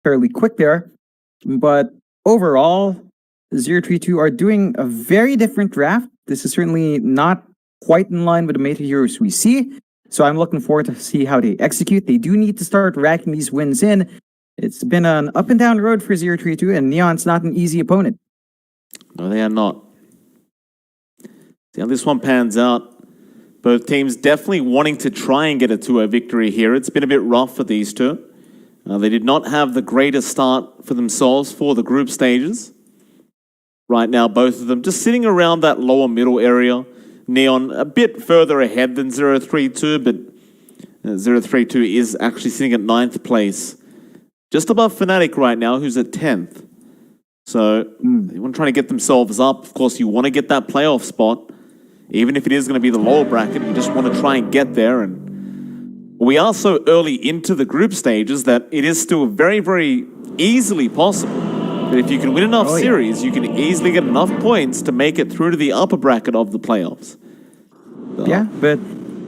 fairly quick there. But overall, 032 are doing a very different draft. This is certainly not quite in line with the meta heroes we see. So I'm looking forward to see how they execute. They do need to start racking these wins in. It's been an up and down road for 032, and Neon's not an easy opponent. No, they are not. See how this one pans out. Both teams definitely wanting to try and get a 2-0 victory here. It's been a bit rough for these two. They did not have the greatest start for themselves for the group stages. Right now, both of them just sitting around that lower middle area. Neon a bit further ahead than 032, but 032 is actually sitting at 9th place. Just above Fnatic right now, who's at 10th. So they want to try to get themselves up. Of course, you want to get that playoff spot. Even if it is going to be the lower bracket, you just want to try and get there. And we are so early into the group stages that it is still very, very easily possible. But if you can win enough series, you can easily get enough points to make it through to the upper bracket of the playoffs. So. Yeah, but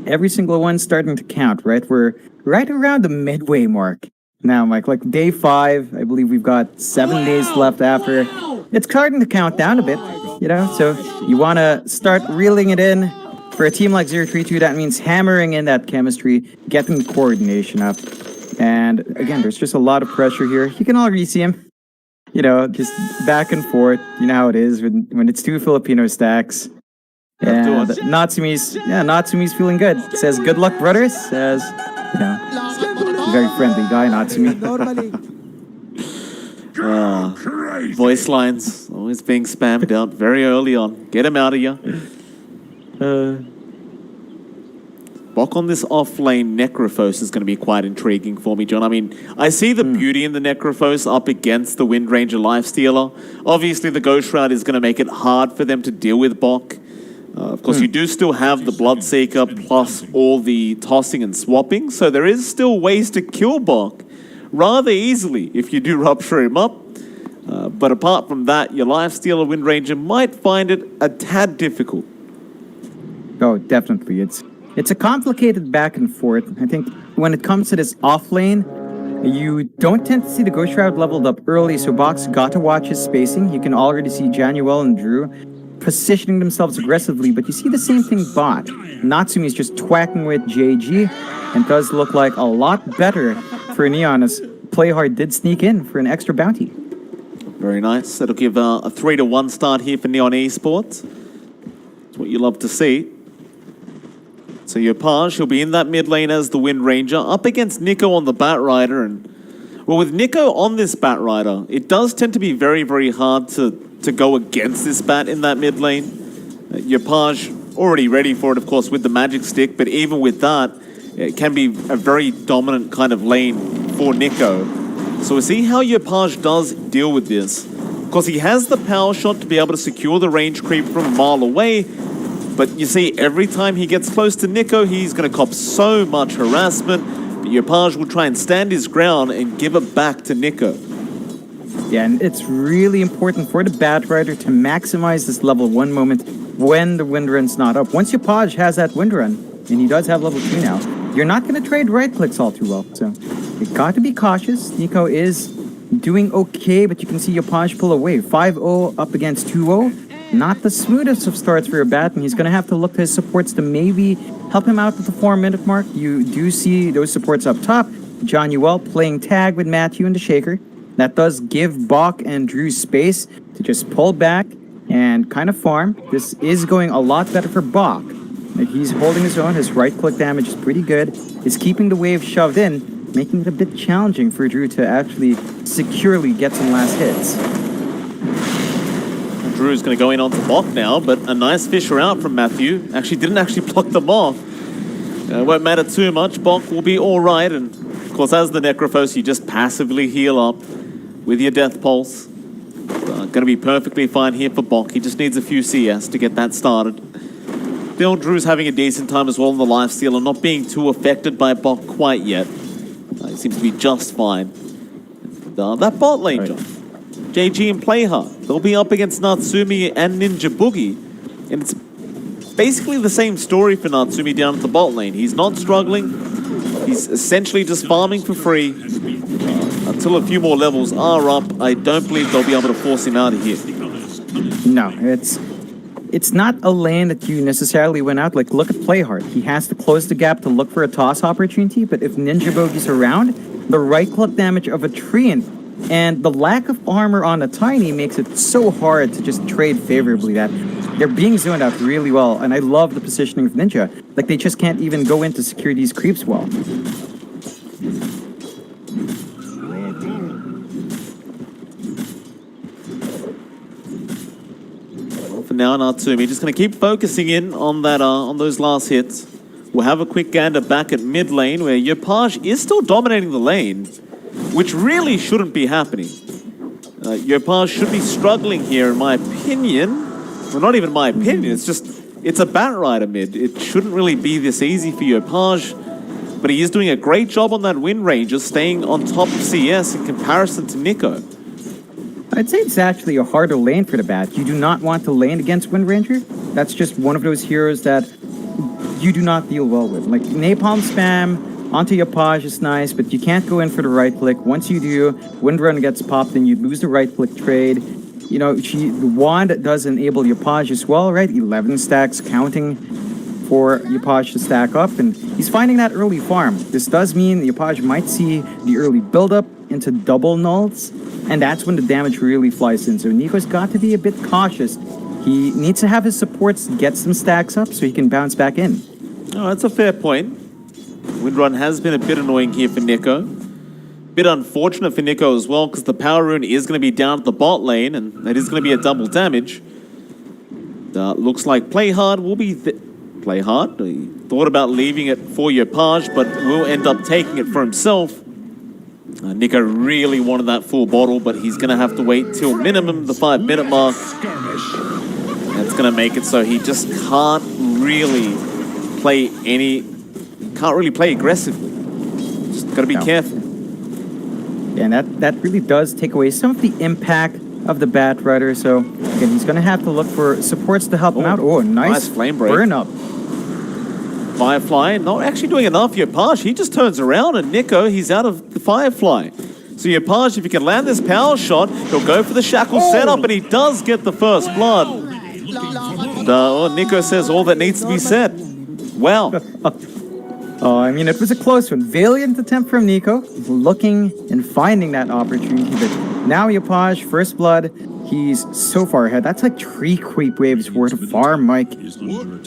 every single one's starting to count, right? We're right around the midway mark now, Mike. Like day 5, I believe we've got 7 days left after. It's starting to count down a bit, you know? So you want to start reeling it in. For a team like 032, that means hammering in that chemistry, getting the coordination up. And again, there's just a lot of pressure here. You can already see him, you know, just back and forth. You know how it is when it's two Filipino stacks. And Natsumi's feeling good. Says, good luck, brothers. Says, you know, very friendly guy, Natsumi. Voice lines always being spammed out very early on. Get him out of here. Bok on this off-lane Necrophos is going to be quite intriguing for me, John. I mean, I see the beauty in the Necrophos up against the Wind Ranger Lifestealer. Obviously, the Ghost Shroud is going to make it hard for them to deal with Bok. Of course, you do still have the Bloodseeker plus all the tossing and swapping, so there is still ways to kill Bok rather easily if you do rupture him up. But apart from that, your Lifestealer Wind Ranger might find it a tad difficult. Oh, definitely. It's a complicated back and forth. I think when it comes to this off lane, you don't tend to see the Ghost Shroud leveled up early, so Bok's got to watch his spacing. You can already see Januel and Drew positioning themselves aggressively, but you see the same thing bot. Natsumi's just twacking with JG, and does look like a lot better for Neon as Playhard did sneak in for an extra bounty. Very nice. That'll give a 3-1 start here for Neon Esports. That's what you love to see. So Yopaj, he'll be in that mid lane as the Wind Ranger, up against Nico on the Batrider. And well, with Nico on this Batrider, it does tend to be very, very hard to go against this Bat in that mid lane. Yopaj already ready for it, of course, with the Magic Stick, but even with that, it can be a very dominant kind of lane for Nico. So we'll see how Yopaj does deal with this. Of course, he has the power shot to be able to secure the range creep from a mile away, but you see, every time he gets close to Nico, he's going to cop so much harassment, but Yopaj will try and stand his ground and give it back to Nico. Yeah, and it's really important for the Batrider to maximize this level 1 moment when the wind run's not up. Once Yopaj has that wind run, and he does have level 2 now, you're not going to trade right clicks all too well. So you got to be cautious. Nico is doing okay, but you can see Yopaj pull away. 5-0 up against 2-0. Not the smoothest of starts for your Bat, and he's going to have to look to his supports to maybe help him out at the 4-minute mark. You do see those supports up top. Januel playing tag with Matthew and the Shaker. That does give Bok and Drew space to just pull back and kind of farm. This is going a lot better for Bok. He's holding his own. His right-click damage is pretty good. He's keeping the wave shoved in, making it a bit challenging for Drew to actually securely get some last hits. Drew's going to go in onto Bok now, but a nice fisher out from Matthew. Actually didn't block them off. It won't matter too much. Bok will be all right. And of course, as the Necrophos, you just passively heal up with your Death Pulse. Going to be perfectly fine here for Bok. He just needs a few CS to get that started. Still, Drew's having a decent time as well in the Lifestealer, not being too affected by Bok quite yet. He seems to be just fine. That bot lane, John. JG and Playhard. They'll be up against Natsumi and Ninja Boogie. And it's basically the same story for Natsumi down at the bot lane. He's not struggling. He's essentially just farming for free. until a few more levels are up, I don't believe they'll be able to force him out of here. No, it's not a lane that you necessarily win out. Like, look at Playhard. He has to close the gap to look for a toss opportunity, but if Ninja Bogey's around, the right-click damage of a Treant and the lack of armor on a Tiny makes it so hard to just trade favorably that they're being zoned out really well, and I love the positioning of Ninja. Like, they just can't even go in to secure these creeps well. For now, Natsumi just going to keep focusing in on that, on those last hits. We'll have a quick gander back at mid lane, where Yopaj is still dominating the lane, which really shouldn't be happening. Yopaj should be struggling here, in my opinion. Well, not even my opinion. It's a Bat Rider mid. It shouldn't really be this easy for Yopaj, but he is doing a great job on that Wind Ranger, staying on top of CS in comparison to Nico. I'd say it's actually a harder lane for the Bat. You do not want to lane against Wind Ranger. That's just one of those heroes that you do not deal well with. Like, Napalm spam onto Yopaj is nice, but you can't go in for the right click. Once you do, Wind Run gets popped and you lose the right click trade. You know, the wand does enable Yopaj as well, right? 11 stacks counting for Yopaj to stack up, and he's finding that early farm. This does mean Yopaj might see the early build-up into double nulls, and that's when the damage really flies in. So Nico's got to be a bit cautious. He needs to have his supports get some stacks up so he can bounce back in. Oh, that's a fair point. Windrun has been a bit annoying here for Nico. Bit unfortunate for Nico as well, because the power rune is going to be down at the bot lane, and that is going to be a double damage. Looks like Playhard will be... Playhard? He thought about leaving it for Yopaj, but will end up taking it for himself. Nico really wanted that full bottle, but he's going to have to wait till minimum the 5-minute mark. That's going to make it so he just can't really play aggressively. Just got to be careful. Yeah, and that really does take away some of the impact of the Bat Rider. So again, he's going to have to look for supports to help him out. Oh, nice flame break. Burn up. Firefly not actually doing enough. Yopaj, he just turns around, and Nico, he's out of the Firefly. So Yopaj, if he can land this power shot, he'll go for the shackle setup, and he does get the first blood. Nico says all that needs to be said. Wow. Oh, I mean, it was a close one. Valiant attempt from Nico, looking and finding that opportunity. But now Yopaj, first blood, he's so far ahead. That's like 3 creep waves worth of farm, Mike.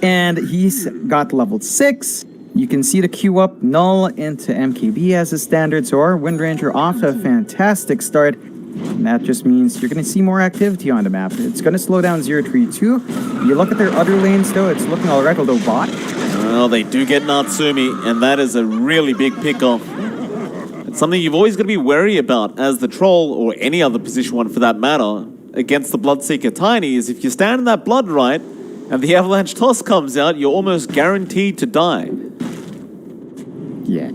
And he's got level 6. You can see the queue up, null into MKB as a standard. So our Wind Ranger off to a fantastic start. And that just means you're going to see more activity on the map. It's going to slow down 0-3-2. You look at their other lanes, though, it's looking all right, although bot. Well, they do get Natsumi, and that is a really big pickoff. It's something you've always got to be wary about as the Troll, or any other position one for that matter, against the Bloodseeker Tiny, is if you stand in that blood right, and the Avalanche Toss comes out, you're almost guaranteed to die. Yeah,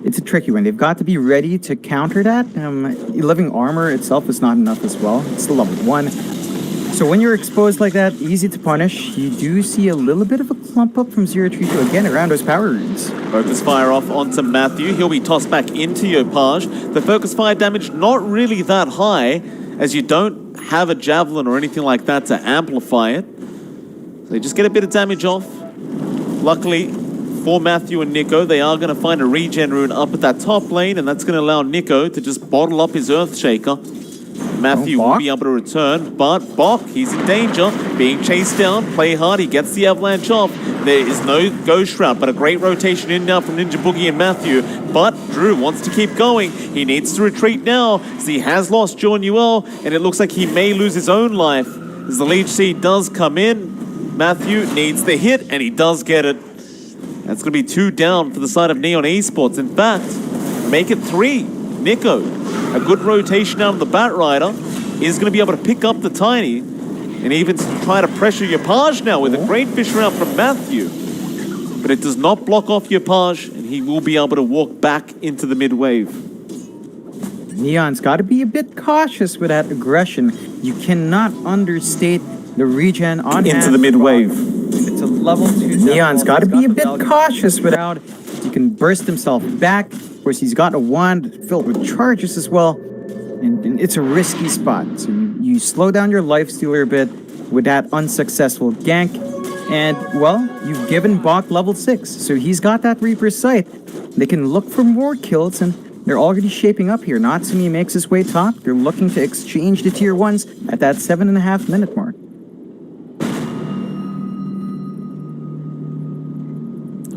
it's a tricky one. They've got to be ready to counter that. Living armor itself is not enough as well. It's still level 1. So when you're exposed like that, easy to punish. You do see a little bit of a clump up from 0-3-2 again around those power runes. Focus fire off onto Matthew. He'll be tossed back into Yopaj. The focus fire damage not really that high, as you don't have a javelin or anything like that to amplify it. So you just get a bit of damage off. Luckily for Matthew and Nico, they are going to find a regen rune up at that top lane, and that's going to allow Nico to just bottle up his Earthshaker. Matthew will be able to return, but Bok, he's in danger, being chased down. Playhard, he gets the avalanche off. There is no Ghost Shroud, but a great rotation in now from Ninja Boogie and Matthew. But Drew wants to keep going. He needs to retreat now, as he has lost John Newell, and it looks like he may lose his own life. As the leech seed does come in, Matthew needs the hit, and he does get it. That's going to be 2 down for the side of Neon Esports. In fact, make it 3. Nico, a good rotation out of the Bat Rider, is going to be able to pick up the Tiny and even try to pressure Yopaj now with a great fish round from Matthew. But it does not block off Yopaj, and he will be able to walk back into the mid-wave. Neon's got to be a bit cautious with that aggression. You cannot understate the regen on into the mid-wave. It's a level 2. Neon's got to be a bit cautious without. He can burst himself back Of course, he's got a wand filled with charges as well. And it's a risky spot. So you slow down your lifestealer a bit with that unsuccessful gank. And, well, you've given Bach level 6. So he's got that Reaper's Sight. They can look for more kills, and they're already shaping up here. Natsumi makes his way top. They're looking to exchange the tier 1s at that 7.5 minute mark.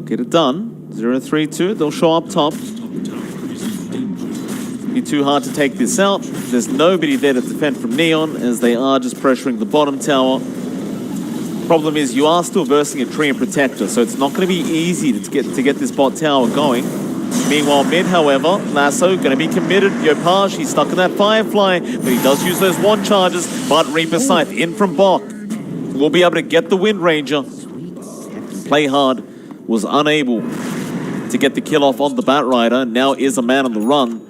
Get it done. 0-3-2. They'll show up top. Be too hard to take this out. There's nobody there to defend from Neon, as they are just pressuring the bottom tower. Problem is, you are still versing a tree and protector, so it's not going to be easy to get this bot tower going. Meanwhile, mid, however, Lasso going to be committed. Yopaj, he's stuck in that Firefly, but he does use those wand charges. But Reaper Scythe in from Bach will be able to get the Wind Ranger. Play hard, was unable to get the kill off on the Batrider. Now is a man on the run.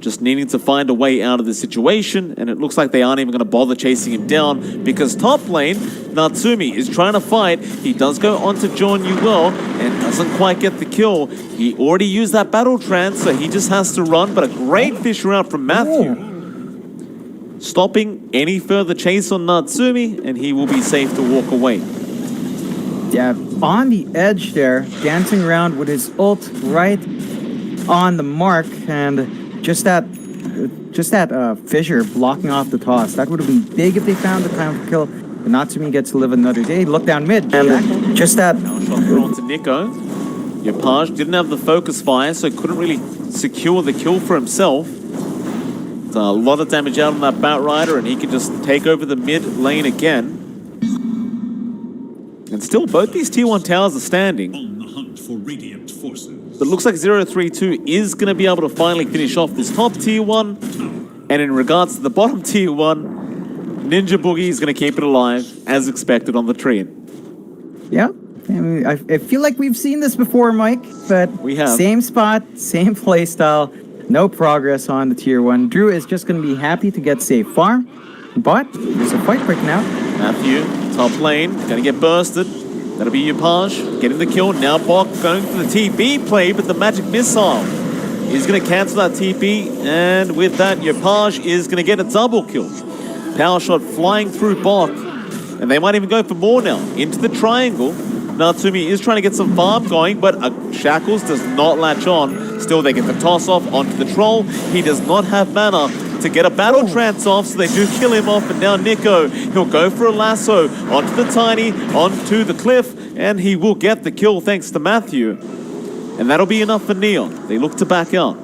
Just needing to find a way out of the situation, and it looks like they aren't even going to bother chasing him down, because top lane, Natsumi is trying to fight. He does go on to John Yuel and doesn't quite get the kill. He already used that battle trance, so he just has to run, but a great fish round from Matthew. Stopping any further chase on Natsumi, and he will be safe to walk away. Yeah, on the edge there, dancing around with his ult right on the mark, and just that fissure blocking off the toss. That would have been big if they found the time for kill. But Natsumi gets to live another day. Look down mid. And just that. Now shot thrown to Nico. Yopaj didn't have the focus fire, so couldn't really secure the kill for himself. It's a lot of damage out on that Batrider, and he can just take over the mid lane again. And still, both these tier 1 towers are standing. On the hunt for radiant forces. But it looks like 0-3-2 is going to be able to finally finish off this top tier 1. And in regards to the bottom tier 1, Ninja Boogie is going to keep it alive, as expected on the tree. Yeah. I mean, I feel like we've seen this before, Mike, but we have. Same spot, same playstyle, no progress on the tier 1. Drew is just going to be happy to get safe farm, but there's a fight breaking out. Matthew, top lane, going to get bursted. That'll be Yopaj getting the kill. Now Bach going for the TP play, but the magic missile is going to cancel that TP. And with that, Yopaj is going to get a double kill. Power shot flying through Bach. And they might even go for more now. Into the triangle. Natsumi is trying to get some farm going, but Shackles does not latch on. Still, they get the toss off onto the troll. He does not have mana to get a battle trance off, so they do kill him off. And now Nico, he'll go for a lasso onto the Tiny, onto the cliff, and he will get the kill thanks to Matthew. And that'll be enough for Neon. They look to back out.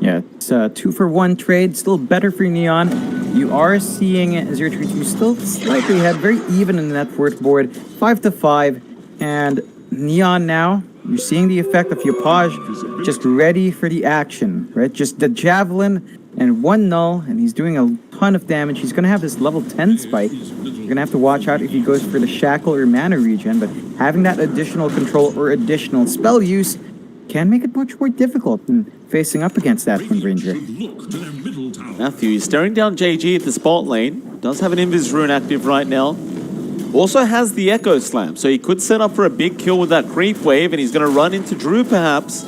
Yeah, it's a 2-for-1 trade, still better for Neon. You are seeing 0-3-2 still slightly ahead, very even in the net worth board, 5-5. And Neon now, you're seeing the effect of Yopaj just ready for the action, right? Just the javelin and 1 null, and he's doing a ton of damage. He's going to have this level 10 spike. You're going to have to watch out if he goes for the shackle or mana regen, but having that additional control or additional spell use can make it much more difficult than facing up against that Wind Ranger. Matthew is staring down JG at the spot lane. Does have an Invis rune active right now. Also has the Echo Slam, so he could set up for a big kill with that creep wave, and he's going to run into Drew perhaps.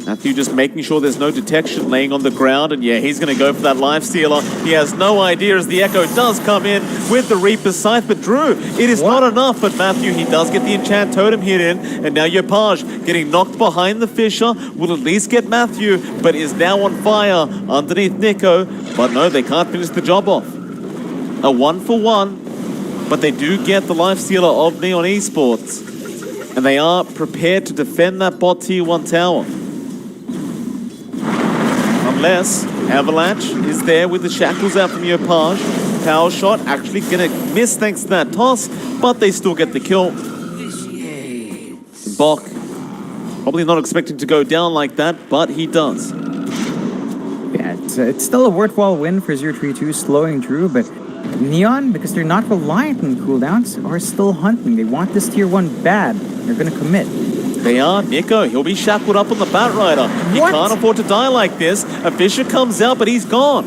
Matthew just making sure there's no detection laying on the ground, and yeah, he's going to go for that life stealer. He has no idea as the Echo does come in with the Reaper's Scythe, but Drew, it is not enough. But Matthew, he does get the Enchant Totem hit in, and now Yopaj getting knocked behind the Fissure will at least get Matthew, but is now on fire underneath Nico. But no, they can't finish the job off. A 1-for-1, but they do get the life stealer of Neon Esports, and they are prepared to defend that bot tier 1 tower. Unless Avalanche is there with the shackles out from Yopaj. Power shot actually going to miss thanks to that toss, but they still get the kill. Bach probably not expecting to go down like that, but he does. Yeah, it's still a worthwhile win for 0-3-2, slowing Drew, but Neon, because they're not reliant on cooldowns, are still hunting. They want this tier 1 bad. They're going to commit. They are. Nico, he'll be shackled up on the Batrider. He can't afford to die like this. A Fissure comes out, but he's gone.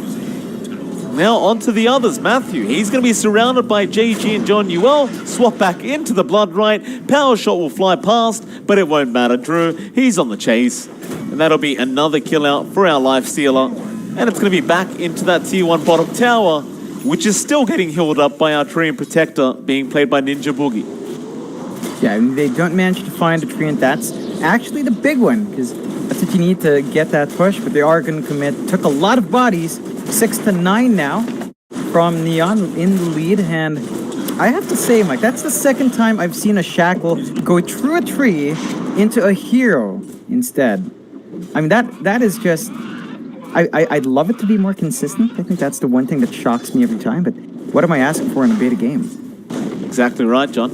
Now on to the others. Matthew, he's going to be surrounded by JG and John Newell. Swap back into the blood right. Power shot will fly past, but it won't matter. Drew, he's on the chase. And that'll be another kill out for our life stealer. And it's going to be back into that tier 1 bottom tower, which is still getting healed up by our Treant Protector being played by Ninja Boogie. Yeah, I mean, they don't manage to find a Treant. That's actually the big one, because that's what you need to get that push, but they are going to commit. Took a lot of bodies, 6 to 9 now from Neon in the lead, and I have to say, Mike, that's the second time I've seen a Shackle go through a tree into a hero instead. I mean, that is just... I'd love it to be more consistent. I think that's the one thing that shocks me every time, but what am I asking for in a beta game? Exactly right, John.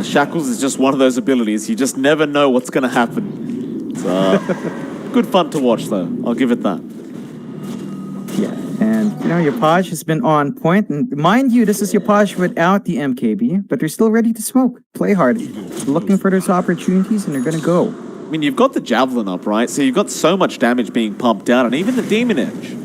Shackles is just one of those abilities. You just never know what's going to happen. It's good fun to watch, though. I'll give it that. Yeah, and Yopaj has been on point. And mind you, this is Yopaj without the MKB, but they're still ready to smoke. Play hard. Looking for those opportunities, and they're going to go. I mean, you've got the Javelin up, right? So you've got so much damage being pumped out, and even the Demon Edge.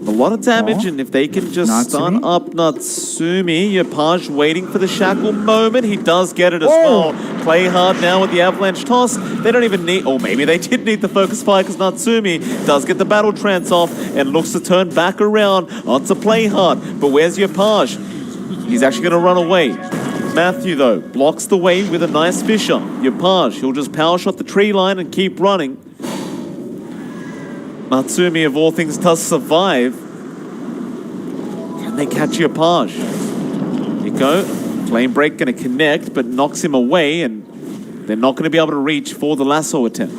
A lot of damage, and if they can just stun up Natsumi, Yopaj waiting for the Shackle moment. He does get it as well. Play hard now with the Avalanche Toss. They don't even need, or maybe they did need the Focus Fire, because Natsumi does get the Battle Trance off and looks to turn back around onto Play Hard. But where's Yopaj? He's actually going to run away. Matthew, though, blocks the way with a nice Fisher. Yopaj, he'll just power shot the tree line and keep running. Natsumi, of all things, does survive. Can they catch Yopaj? Nico, Flame Break going to connect, but knocks him away, and they're not going to be able to reach for the lasso attempt.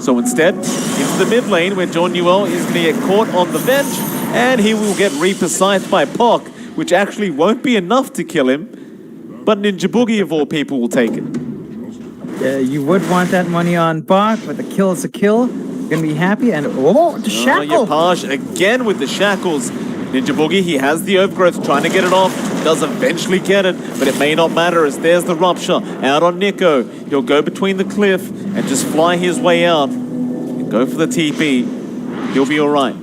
So instead, into the mid lane, where John Newell is going to get caught on the bench, and he will get Reaper-Scythed by Pock, which actually won't be enough to kill him, but Ninja Boogie, of all people, will take it. You would want that money on Bach, but the kill is a kill. Gonna be happy, and the Shackle! Yopaj again with the Shackles. Ninja Boogie, he has the Overgrowth, trying to get it off. Does eventually get it, but it may not matter as there's the Rupture. Out on Nico. He'll go between the cliff and just fly his way out. And go for the TP. He'll be alright.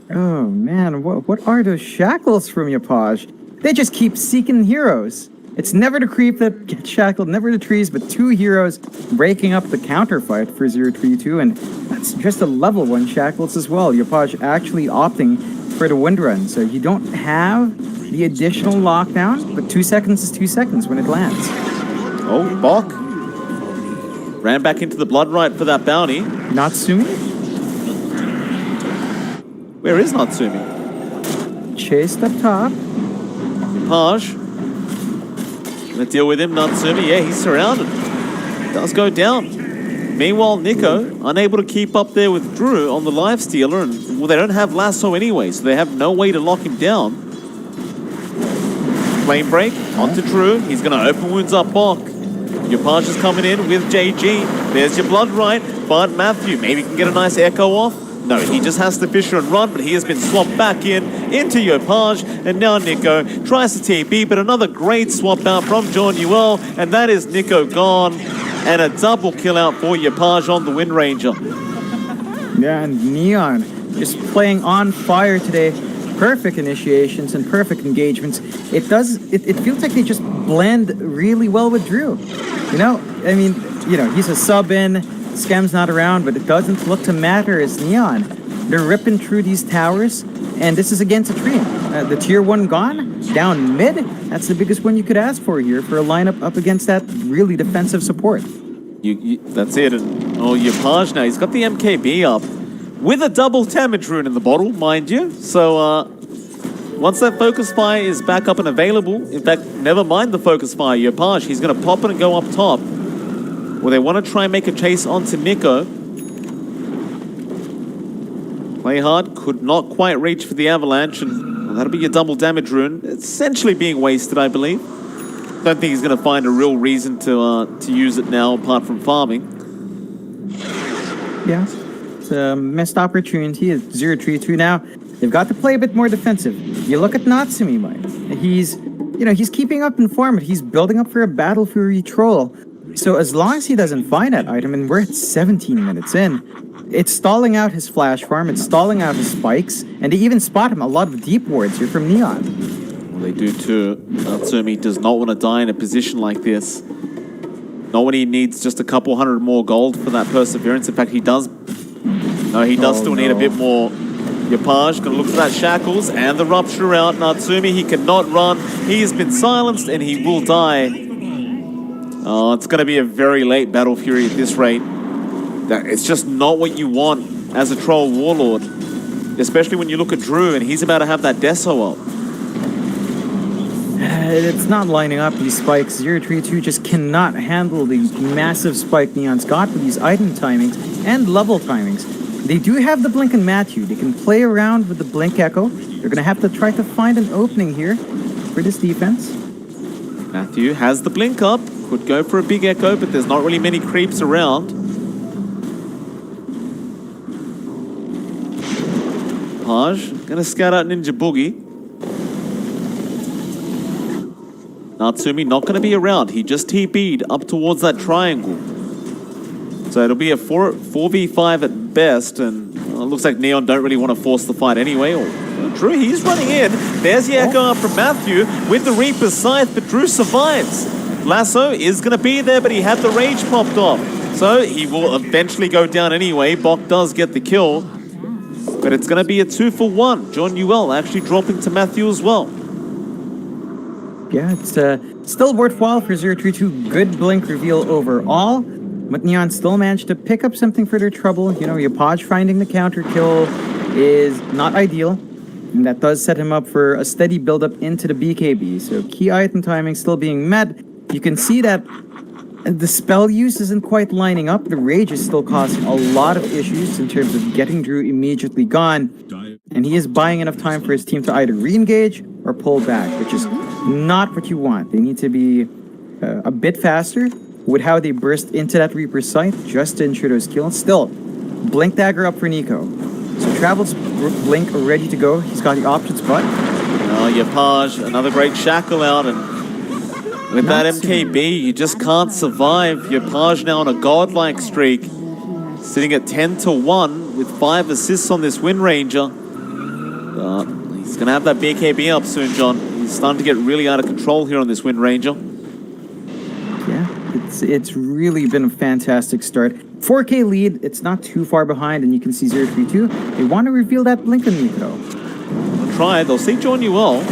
Oh man, what are those Shackles from Yopaj? They just keep seeking heroes. It's never the creep that gets shackled, never the trees, but 2 heroes breaking up the counterfight for 032, and that's just a level 1 shackles as well. Yopaj actually opting for the wind run, so you don't have the additional lockdown, but 2 seconds is 2 seconds when it lands. Oh, Bok ran back into the blood right for that bounty. Natsumi? Where is Natsumi? Chased up top. Yopaj gonna deal with him. Natsumi, yeah, he's surrounded. Does go down. Meanwhile, Nico, unable to keep up there with Drew on the lifestealer, and well, they don't have lasso anyway, so they have no way to lock him down. Flame Break onto Drew. He's gonna open wounds up Bok. Yopaj is coming in with JG. There's your blood right, but Matthew maybe can get a nice echo off. No, he just has to Fisher and run, but he has been swapped back into Yopaj, and now Nico tries to TP, but another great swap out from John Newell, and that is Nico gone, and a double kill out for Yopaj on the Wind Ranger. Yeah, and Neon just playing on fire today. Perfect initiations and perfect engagements. It feels like they just blend really well with Drew. He's a sub-in. Scam's not around, but it doesn't look to matter as Neon. They're ripping through these towers, and this is against a tree. The tier 1 gone, down mid. That's the biggest one you could ask for here for a lineup up against that really defensive support. That's it. And Yopaj now, he's got the MKB up with a double damage rune in the bottle, mind you. So once that Focus Fire is back up and available, in fact, never mind the Focus Fire, Yopaj, he's going to pop it and go up top. Well, they want to try and make a chase onto Nico. Play hard, could not quite reach for the Avalanche, and that'll be your double damage rune. Essentially being wasted, I believe. Don't think he's going to find a real reason to use it now, apart from farming. Yeah, it's a missed opportunity. It's 0-3-2 now. They've got to play a bit more defensive. You look at Natsumi, Mike. He's keeping up in form, but he's building up for a Battle Fury troll. So as long as he doesn't find that item, and we're at 17 minutes in, It's stalling out his flash farm, it's stalling out his spikes, and they even spot him a lot of deep wards here from Neon. Well, they do too. Natsumi does not want to die in a position like this. Not when he needs just a couple hundred more gold for that perseverance. In fact, he does. No, he does still need a bit more. Yapaj gonna look for that shackles and the rupture out. Natsumi, he cannot run. He has been silenced and he will die. Oh, it's gonna be a very late Battle Fury at this rate. It's just not what you want as a troll warlord. Especially when you look at Drew and he's about to have that Deso up. It's not lining up, these spikes. 032 just cannot handle the massive spike Neon's got with these item timings and level timings. They do have the Blink and Matthew. They can play around with the Blink Echo. They're going to have to try to find an opening here for this defense. Matthew has the Blink up. Could go for a big Echo, but there's not really many creeps around. Paj going to scout out Ninja Boogie. Natsumi not going to be around. He just TP'd up towards that triangle. So it'll be a 4v5 at best, and it looks like Neon don't really want to force the fight anyway. Drew, he's running in. There's the echo up from Matthew with the Reaper's Scythe, but Drew survives. Lasso is going to be there, but he had the rage popped off. So he will eventually go down anyway. Bok does get the kill, but it's going to be a 2-for-1. John Newell actually dropping to Matthew as well. Yeah, it's still worthwhile for 032. Good Blink reveal overall. But Neon still managed to pick up something for their trouble. You know, Yapaj finding the counter kill is not ideal. And that does set him up for a steady build-up into the BKB. So key item timing still being met. You can see that the spell use isn't quite lining up. The rage is still causing a lot of issues in terms of getting Drew immediately gone. And he is buying enough time for his team to either re-engage or pull back, which is not what you want. They need to be a bit faster with how they burst into that Reaper's Scythe just to ensure those kills. Still, Blink Dagger up for Nico. So Travel's Blink ready to go. He's got the option spot. Oh, Yapaj, another great shackle out, and with that MKB, you just can't survive. Yapaj now on a godlike streak, sitting at 10-1 with 5 assists on this Wind Ranger. He's gonna have that BKB up soon, John. He's starting to get really out of control here on this Wind Ranger. Yeah, it's really been a fantastic start. 4K lead, it's not too far behind, and you can see 032. They want to reveal that Blink on Nico. They'll try, they'll see John Newell.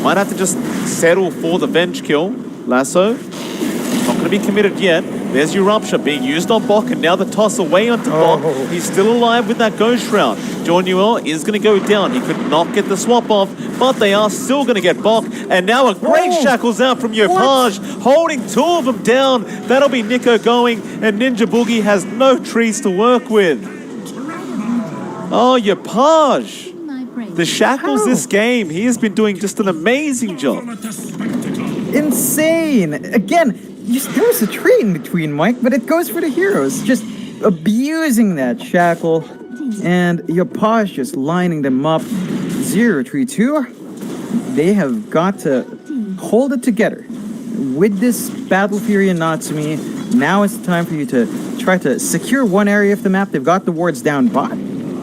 Might have to just settle for the Venge kill. Lasso, not going to be committed yet. There's Eruption being used on Bok, and now the toss away onto Bok. He's still alive with that Ghost Shroud. John Newell is going to go down. He could not get the swap off, but they are still going to get Bok. And now a great shackles out from Yapaj, holding 2 of them down. That'll be Nico going, and Ninja Boogie has no trees to work with. Oh, Yapaj. The shackles this game. He has been doing just an amazing job. Insane. Again, there was a tree in between, Mike, but it goes for the heroes. Just abusing that shackle. And Yapaj just lining them up. 032. They have got to hold it together. With this Battle Fury and Natsumi, now is the time for you to try to secure one area of the map. They've got the wards down bot.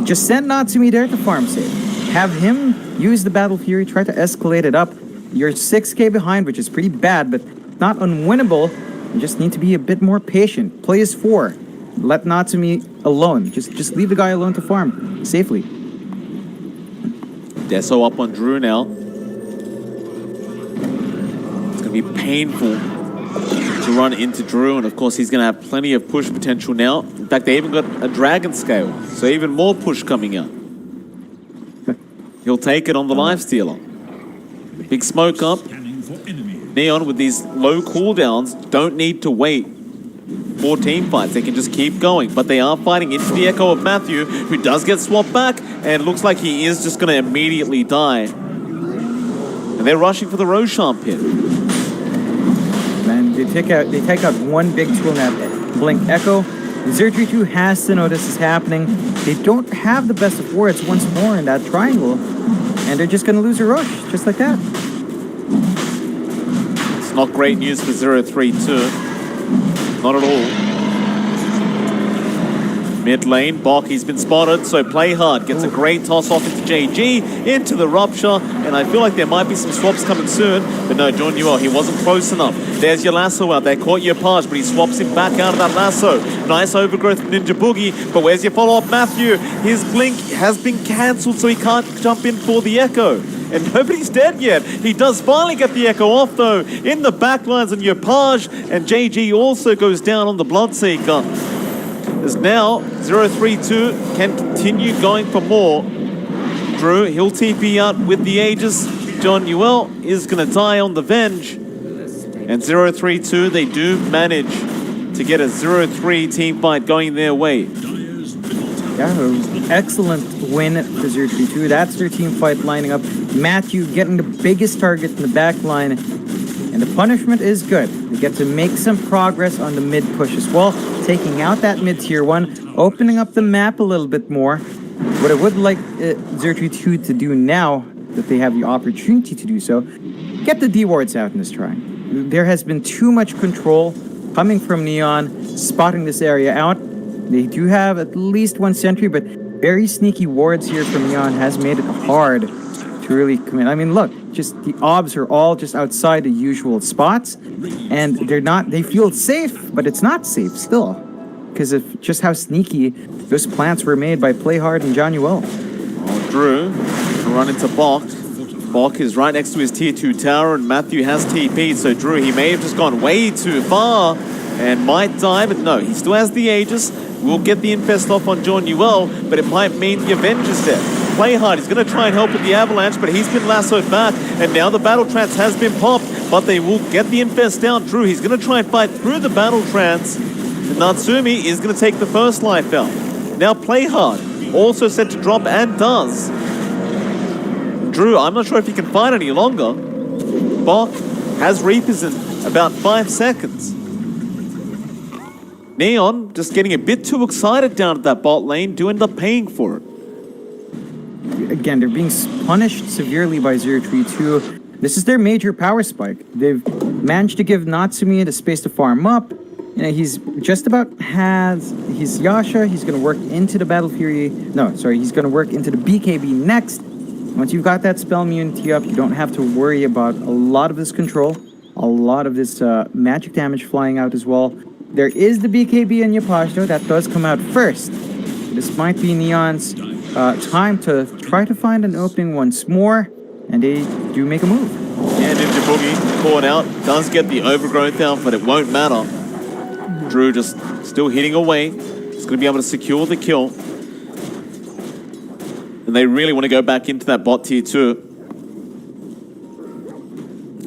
Just send Natsumi there to farm safe. Have him use the Battle Fury, try to escalate it up. You're 6k behind, which is pretty bad, but not unwinnable. You just need to be a bit more patient. Play as 4. Let Natsumi alone. Just leave the guy alone to farm safely. Deso up on Drew now. It's going to be painful to run into Drew, and of course he's going to have plenty of push potential now. In fact, they even got a Dragon Scale, so even more push coming out. He'll take it on the Lifestealer. Big smoke up. Neon with these low cooldowns don't need to wait for team fights. They can just keep going, but they are fighting into the echo of Matthew, who does get swapped back, and looks like he is just going to immediately die. And they're rushing for the Roshan pit. Man, they take out one big tool now. Blink Echo. 032 has to know this is happening. They don't have the best of wards once more in that triangle, and they're just going to lose a rush, just like that. It's not great news for 032. Not at all. Mid lane, Bok, he's been spotted, so play hard. Gets a great toss off into JG, into the rupture, and I feel like there might be some swaps coming soon, but no, John Newell, he wasn't close enough. There's your lasso out there, caught your Page, but he swaps him back out of that lasso. Nice overgrowth from Ninja Boogie, but where's your follow-up, Matthew? His blink has been cancelled, so he can't jump in for the Echo. And nobody's dead yet. He does finally get the Echo off, though, in the backlines, and your Page, and JG also goes down on the Bloodseeker. As now, 032 can continue going for more. Drew, he'll TP out with the Aegis. John Newell is going to die on the Venge. And 032, they do manage to get a 0-3 team fight going their way. Yeah, excellent win for 032. That's their team fight lining up. Matthew getting the biggest target in the back line. And the punishment is good. They get to make some progress on the mid push as well, taking out that mid tier 1, opening up the map a little bit more. What I would like 032 to do now, that they have the opportunity to do so, get the D wards out in this try. There has been too much control coming from Neon, spotting this area out. They do have at least one sentry, but very sneaky wards here from Neon has made it hard to really commit. I mean, look, just the obs are all just outside the usual spots, and they feel safe, but it's not safe still, because of just how sneaky those plants were made by Playhard and John Newell. Oh, Drew, run into Bok. Bok is right next to his tier 2 tower, and Matthew has TP'd, so Drew, he may have just gone way too far and might die, but no, he still has the Aegis. We'll get the infest off on John Newell, but it might mean the Avenger's dead. Play hard, he's going to try and help with the avalanche, but he's been lassoed back, and now the battle trance has been popped, but they will get the infest down. Drew, he's going to try and fight through the battle trance, and Natsumi is going to take the first life out. Now play hard, also set to drop, and does. Drew, I'm not sure if he can fight any longer. Bok has Reapers in about 5 seconds. Neon just getting a bit too excited down at that bot lane, do end up paying for it. Again, they're being punished severely by 032. This is their major power spike. They've managed to give Natsumi the space to farm up. You know, he's just about has his Yasha. He's going to work into the Battle Fury. No, sorry, he's going to work into the BKB next. Once you've got that spell immunity up, you don't have to worry about a lot of this control, a lot of this magic damage flying out as well. There is the BKB in Yapaj, though. That does come out first. This might be Neon's time to try to find an opening once more, and they do make a move. Yeah, Ninja Boogie caught out, does get the overgrowth out, but it won't matter. Drew just still hitting away. He's going to be able to secure the kill. And they really want to go back into that bot tier 2.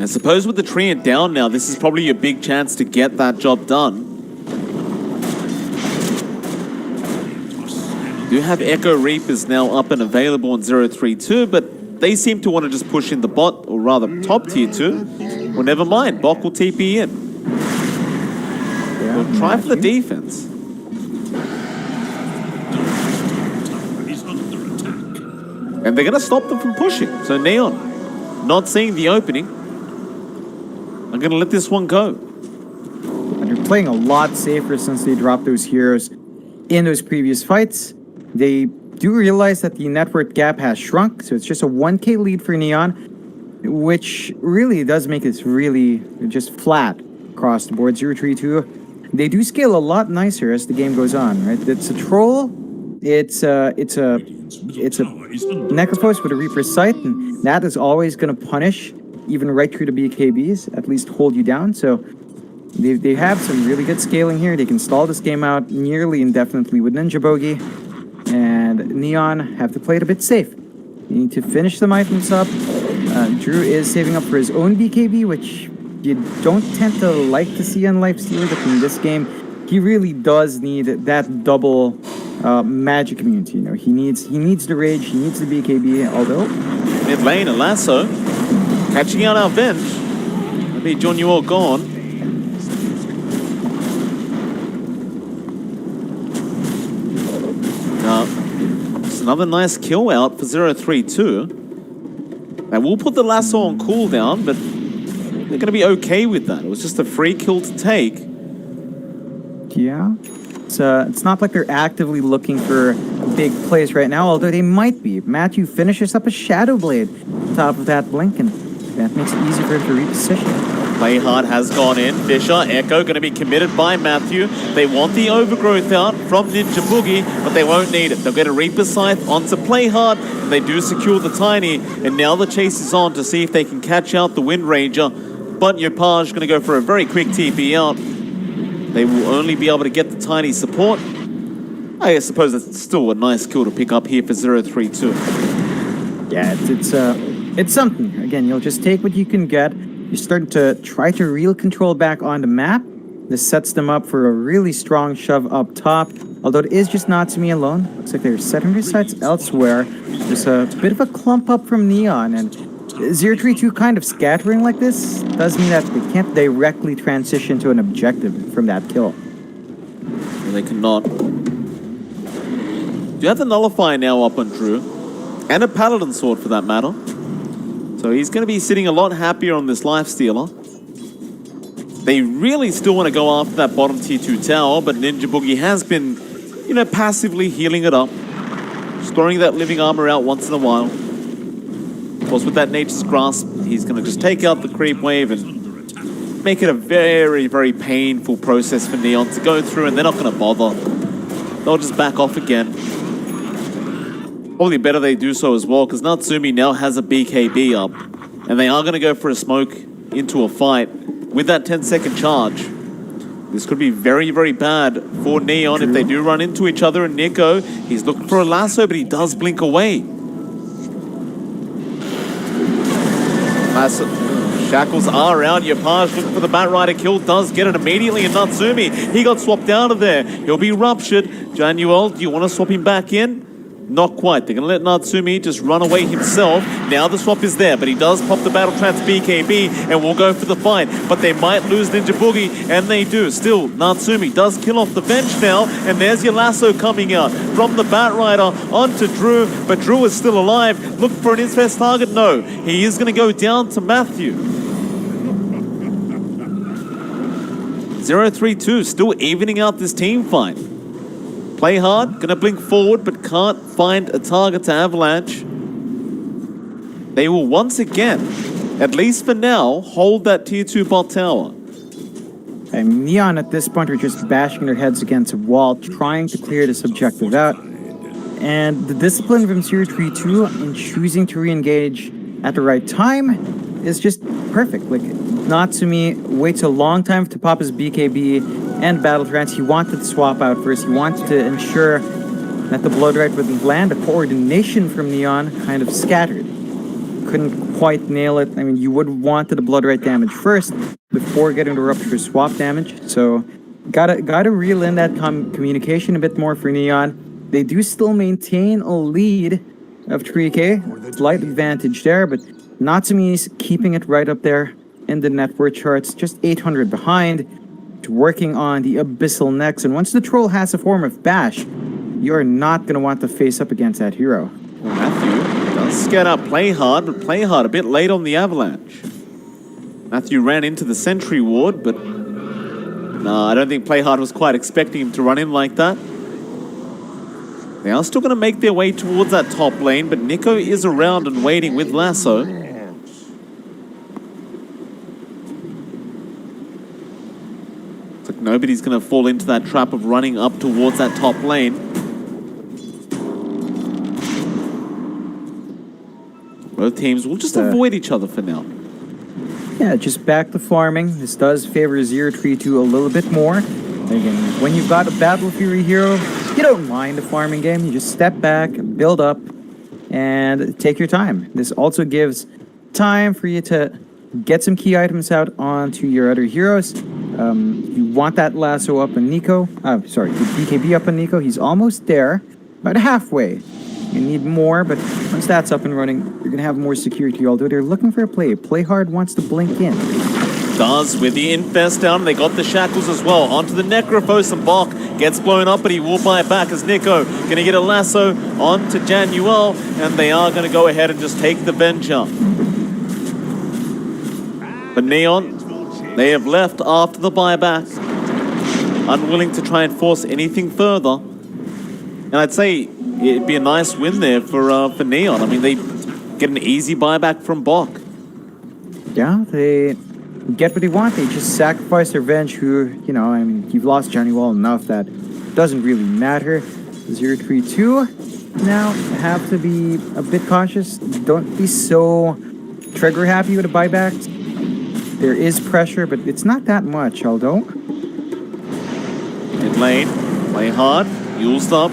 I suppose with the Treant down now, this is probably your big chance to get that job done. Do have Echo Reapers now up and available on 032, but they seem to want to just push in the bot, or rather top tier 2. Well, never mind, Bok will TP in. Yeah, We'll try for the defense. And they're going to stop them from pushing. So Neon, not seeing the opening, I'm going to let this one go. And they're playing a lot safer since they dropped those heroes in those previous fights. They do realize that the network gap has shrunk, so it's just a 1k lead for Neon, which really does make this really just flat across the board. 032. They do scale a lot nicer as the game goes on, right? It's a troll, it's a Necrophos with a Reaper's Sight, and that is always going to punish even right through the BKBs, at least hold you down. So they have some really good scaling here. They can stall this game out nearly indefinitely with Ninja Bogey, and Neon have to play it a bit safe. You need to finish them items up. Drew is saving up for his own BKB, which you don't tend to like to see on Lifestealer, but in this game, he really does need that double magic immunity. You know, he needs the rage, he needs the BKB, although... Mid lane, a lasso. Catching out our Venge. Maybe John, you all gone. It's another nice kill out for 032. Now we'll put the lasso on cooldown, but they're going to be okay with that. It was just a free kill to take. Yeah. It's not like they're actively looking for big plays right now, although they might be. Matthew finishes up a Shadow Blade on top of that blink, and that makes it easy for him to reposition. Play hard has gone in. Fisher, Echo going to be committed by Matthew. They want the overgrowth out from Ninja Boogie, but they won't need it. They'll get a Reaper Scythe onto Play Hard, and they do secure the Tiny, and now the chase is on to see if they can catch out the Wind Ranger. But Yopaj going to go for a very quick TP out. They will only be able to get the Tiny support. I suppose it's still a nice kill to pick up here for 032. Yeah, it's something. Again, you'll just take what you can get. You're starting to try to reel control back on the map. This sets them up for a really strong shove up top. Although it is just Natsumi alone. Looks like they're setting their sights elsewhere. There's a bit of a clump up from Neon, and 032 kind of scattering like this does mean that they can't directly transition to an objective from that kill. Well, they cannot. You have the Nullifier now up on Drew, and a Paladin Sword for that matter. So he's going to be sitting a lot happier on this Lifestealer. They really still want to go after that bottom tier 2 tower, but Ninja Boogie has been, passively healing it up. Storing that living armor out once in a while. Of course, with that Nature's Grasp, he's going to just take out the creep wave and make it a very, very painful process for Neon to go through, and they're not going to bother. They'll just back off again. Probably better they do so as well, because Natsumi now has a BKB up, and they are going to go for a smoke into a fight with that 10-second charge. This could be very, very bad for Neon if they do run into each other. And Nico, he's looking for a lasso, but he does blink away. Shackles are out. Yopaj looking for the Batrider kill, does get it immediately. And Natsumi, he got swapped out of there. He'll be ruptured. Januel, do you want to swap him back in? Not quite. They're going to let Natsumi just run away himself. Now the swap is there, but he does pop the Battle Trance BKB and will go for the fight. But they might lose Ninja Boogie, and they do. Still, Natsumi does kill off the bench now, and there's your lasso coming out from the Batrider onto Drew, but Drew is still alive. Look for an Infest target. No, he is going to go down to Matthew. 032 still evening out this team fight. Play hard, gonna blink forward, but can't find a target to Avalanche. They will once again, at least for now, hold that tier 2 bot tower. And Neon at this point are just bashing their heads against a wall, trying to clear this objective out. And the discipline from 032 in choosing to re-engage at the right time is just perfect. Like, Natsumi waits a long time to pop his BKB and Battle Trance. He wanted to swap out first. He wanted to ensure that the Blood Right wouldn't land. The coordination from Neon kind of scattered. Couldn't quite nail it. I mean, you would want the Blood Right damage first before getting the Rupture swap damage. So, gotta reel in that communication a bit more for Neon. They do still maintain a lead of 3K. Slight advantage there, but Natsumi's keeping it right up there in the net worth charts. Just 800 behind. Working on the Abyssal next, and once the troll has a form of bash, you're not going to want to face up against that hero. Well, Matthew does get up Play Hard, but Play Hard a bit late on the Avalanche. Matthew ran into the Sentry Ward, but no, I don't think Play Hard was quite expecting him to run in like that. They are still going to make their way towards that top lane, but Nico is around and waiting with Lasso. Nobody's going to fall into that trap of running up towards that top lane. Both teams will just avoid each other for now. Yeah, just back to farming. This does favor 032 a little bit more. Again, when you've got a Battle Fury hero, you don't mind the farming game. You just step back, build up, and take your time. This also gives time for you to get some key items out onto your other heroes. You want that lasso up on Nico. The BKB up on Nico. He's almost there. About halfway. You need more, but once that's up and running, you're going to have more security, although they're looking for a play. Play Hard wants to blink in. Does with the Infest down. They got the Shackles as well. Onto the Necrophos, and Bok gets blown up, but he will buy it back as Nico going to get a lasso onto Januel, and they are going to go ahead and just take the venture. But Neon, they have left after the buyback. unwilling to try and force anything further. And I'd say it'd be a nice win there for Neon. I mean, they get an easy buyback from Bok. Yeah, they get what they want. They just sacrifice their Venge, who, you know, I mean, you've lost Johnny Wall enough that doesn't really matter. 0-3-2. Now, have to be a bit cautious. Don't be so trigger happy with a buyback. There is pressure, but it's not that much, although. In lane, play hard, used up.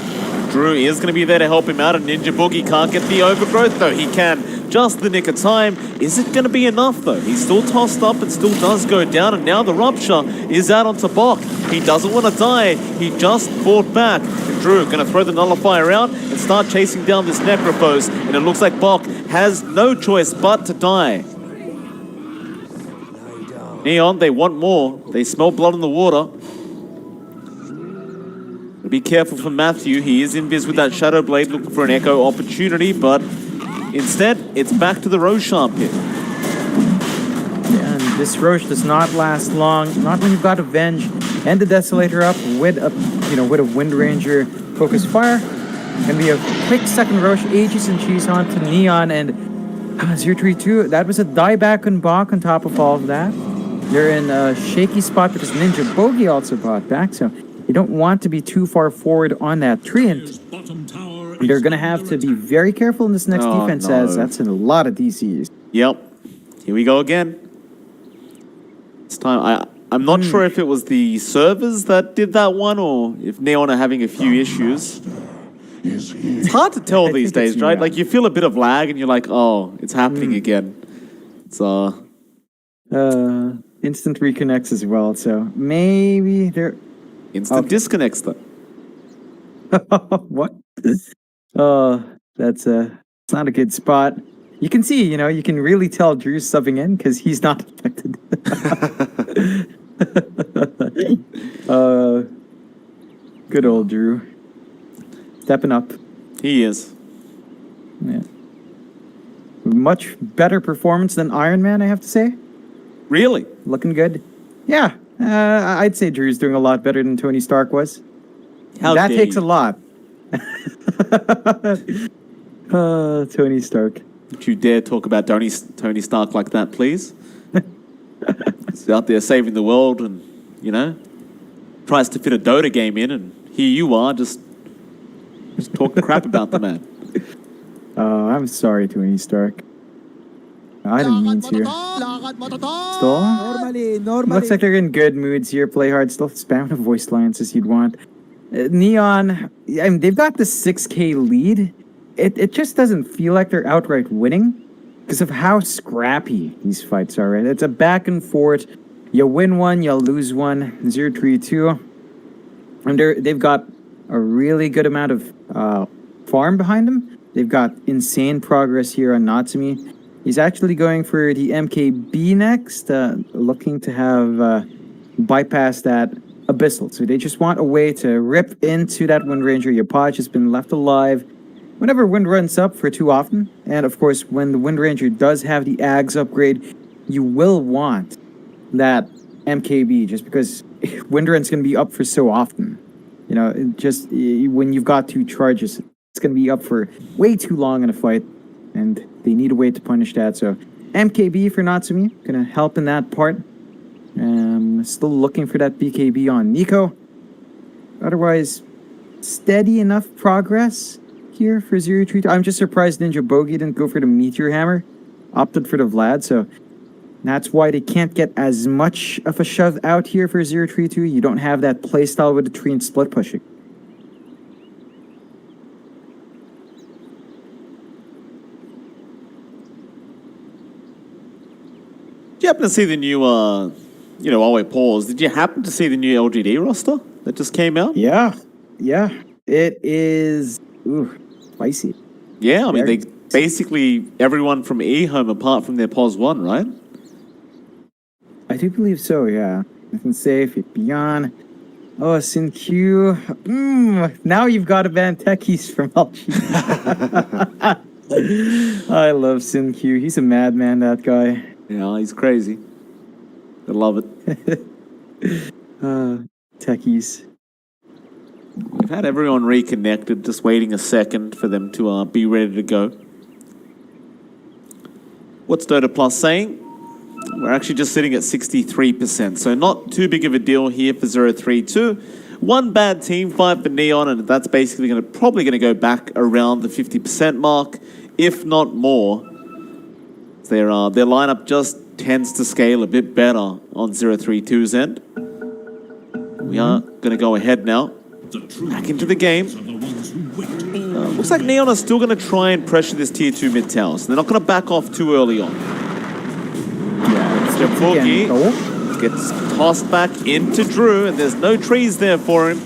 Drew is going to be there to help him out, and Ninja Boogie can't get the overgrowth, though he can just the nick of time. Is it going to be enough, though? He's still tossed up and still does go down, and now the Rupture is out onto Bok. He doesn't want to die. He just fought back. And Drew going to throw the Nullifier out and start chasing down this Necrophos, and it looks like Bok has no choice but to die. Neon, they want more. They smell blood in the water. Be careful for Matthew. He is invis with that Shadow Blade, looking for an echo opportunity, but instead, it's back to the Roshan pit. Yeah, and this Roche does not last long. Not when you've got Avenge and the Desolator up with a, with a Wind Ranger focus fire. Gonna be a quick second Roche, Aegis and Cheese onto Neon, and 0-3-2. That was a dieback on Bok on top of all of that. They're in a shaky spot because Ninja Bogey also bought back, so you don't want to be too far forward on that tree, and they're going to have to be very careful in this next defense, as that's a lot of DCs. Yep. Here we go again. It's time. I'm not sure if it was the servers that did that one or if Neon are having a few issues. It's hard to tell these days, right? Like, you feel a bit of lag and you're like, oh, it's happening again. It's instant reconnects as well, so maybe they're... Instant disconnects, though. What? That's it's not a good spot. You can see, you can really tell Drew's subbing in because he's not affected. Good old Drew. Stepping up. He is. Yeah. Much better performance than Iron Man, I have to say. Really? Looking good. Yeah. I'd say Drew's doing a lot better than Tony Stark was. That takes a lot. Tony Stark. Don't you dare talk about Tony Stark like that, please. He's out there saving the world and, tries to fit a Dota game in, and here you are just talking crap about the man. I'm sorry, Tony Stark. I didn't mean to. Still? Looks like they're in good moods here. Play hard. Still spam the voice lines as you'd want. Neon, I mean, they've got the 6K lead. It just doesn't feel like they're outright winning because of how scrappy these fights are, right? It's a back and forth. You win one, you lose one. 0-3-2. And they've got a really good amount of farm behind them. They've got insane progress here on Natsumi. He's actually going for the MKB next, looking to have bypass that Abyssal. So they just want a way to rip into that Wind Ranger. Your Podge has been left alive whenever Wind runs up for too often. And of course, when the Wind Ranger does have the Ags upgrade, you will want that MKB just because Wind Run's going to be up for so often. Just when you've got two charges, it's going to be up for way too long in a fight. And they need a way to punish that. So MKB for Natsumi, gonna help in that part. Still looking for that BKB on Nico. Otherwise, steady enough progress here for 0-3-2. I'm just surprised Ninja Bogey didn't go for the Meteor Hammer. Opted for the Vlad, so that's why they can't get as much of a shove out here for 0-3-2. You don't have that playstyle with the tree and split pushing. Did you happen to see the new, while we pause, did you happen to see the new LGD roster that just came out? Yeah. It is, spicy. Yeah, I mean, they basically everyone from eHome apart from their POS 1, right? I do believe so, yeah. Nothing safe, Beyond. Oh, Sin Q. Now you've got to ban techies from LG. I love Sin Q. He's a madman, that guy. Yeah, he's crazy. I love it. Techies. We've had everyone reconnected, just waiting a second for them to be ready to go. What's Dota Plus saying? We're actually just sitting at 63%, so not too big of a deal here for 032. One bad team fight for Neon, and that's basically probably going to go back around the 50% mark, if not more. Their lineup just tends to scale a bit better on 032's end. We are going to go ahead now. Back into the game. Looks like Neon are still going to try and pressure this tier 2 mid tower, so they're not going to back off too early on. Yeah, Boogie gets tossed back into Drew, and there's no trees there for him.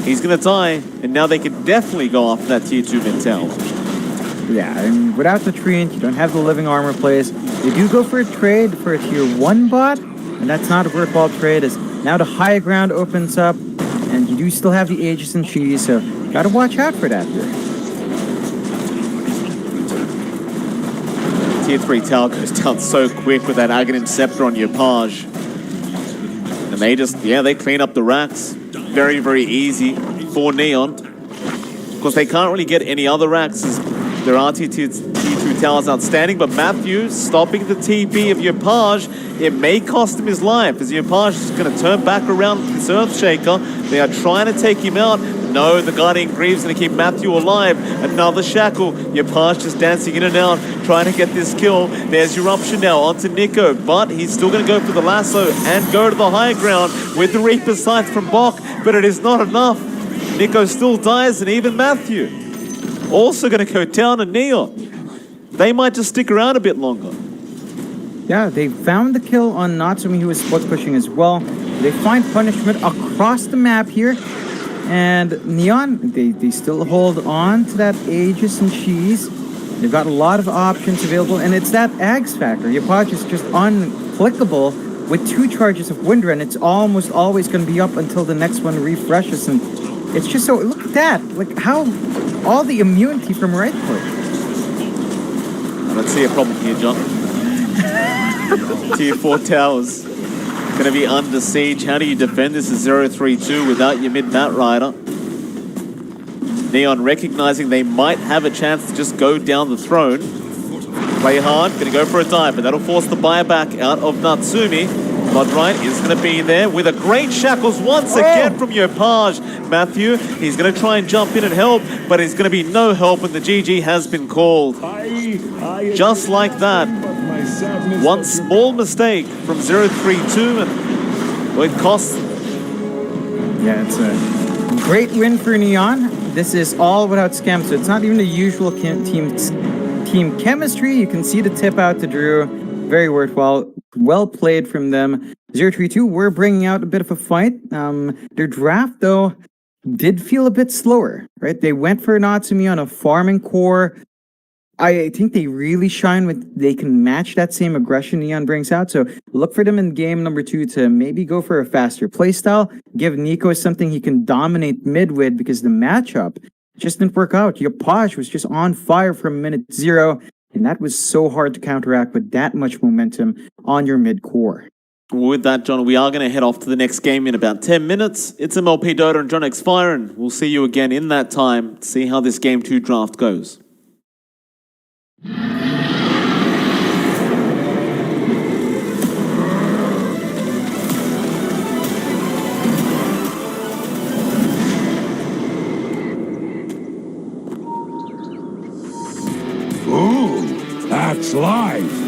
He's going to die, and now they can definitely go after that tier 2 mid tower. Yeah, and without the treant, you don't have the living armor plays. You do go for a trade for a tier 1 bot, and that's not a worthwhile trade, as now the high ground opens up, and you do still have the Aegis and Cheese, so gotta watch out for that here. Tier 3 tower goes down so quick with that Aghanim Scepter on Yopaj. And they clean up the racks. Very, very easy for Neon. Of course, they can't really get any other racks as there are tier 2 towers outstanding, but Matthew stopping the TP of Yopaj. It may cost him his life as Yopaj is going to turn back around with this Earthshaker. They are trying to take him out. No, the Guardian Greaves going to keep Matthew alive. Another shackle. Yopaj just dancing in and out, trying to get this kill. There's Eruption now onto Nico, but he's still going to go for the lasso and go to the high ground with the Reaper Scythe from Bok, but it is not enough. Nico still dies, and even Matthew also going to go down to Neon. They might just stick around a bit longer. Yeah, they found the kill on Natsumi, who was split pushing as well. They find punishment across the map here. And Neon, they still hold on to that Aegis and Cheese. They've got a lot of options available, and it's that Ags factor. Yopaj is just unclickable with 2 charges of Windrun. It's almost always going to be up until the next one refreshes, and it's just so... Look at that! Like, how... all the immunity from right click. I don't see a problem here, John. Tier 4 towers going to be under siege. How do you defend this as 032 without your mid-mat rider? Neon recognizing they might have a chance to just go down the throne. Play hard, going to go for a dive, but that'll force the buyback out of Natsumi. Bloodrite is going to be there with a great shackles once again from Yopaj. Matthew, he's going to try and jump in and help, but it's going to be no help, and the GG has been called. Just like that. One small mistake from 032, and it costs. Yeah, it's a great win for Neon. This is all without scam, so it's not even the usual team chemistry. You can see the tip out to Drew. Very worthwhile. Well played from them. 032 were bringing out a bit of a fight. Their draft, though, did feel a bit slower, right? They went for Natsumi on a farming core. I think they really shine with, they can match that same aggression Neon brings out. So look for them in game number 2 to maybe go for a faster playstyle. Give Nico something he can dominate mid with, because the matchup just didn't work out. Yopaj was just on fire from minute 0. And that was so hard to counteract with that much momentum on your mid core. With that, John, we are going to head off to the next game in about 10 minutes. It's MLP Dota and John X Fire, and we'll see you again in that time to see how this Game 2 draft goes. Ooh, that's life.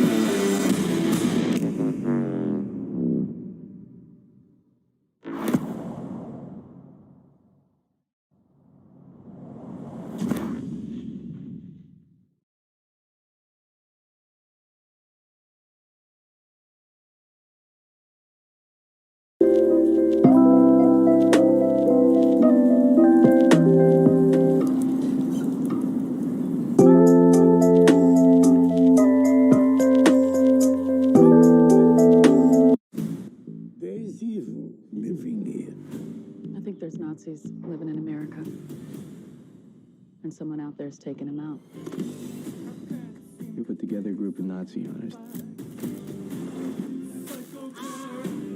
There's Nazis living in America. And someone out there's taking them out. You put together a group of Nazi hunters.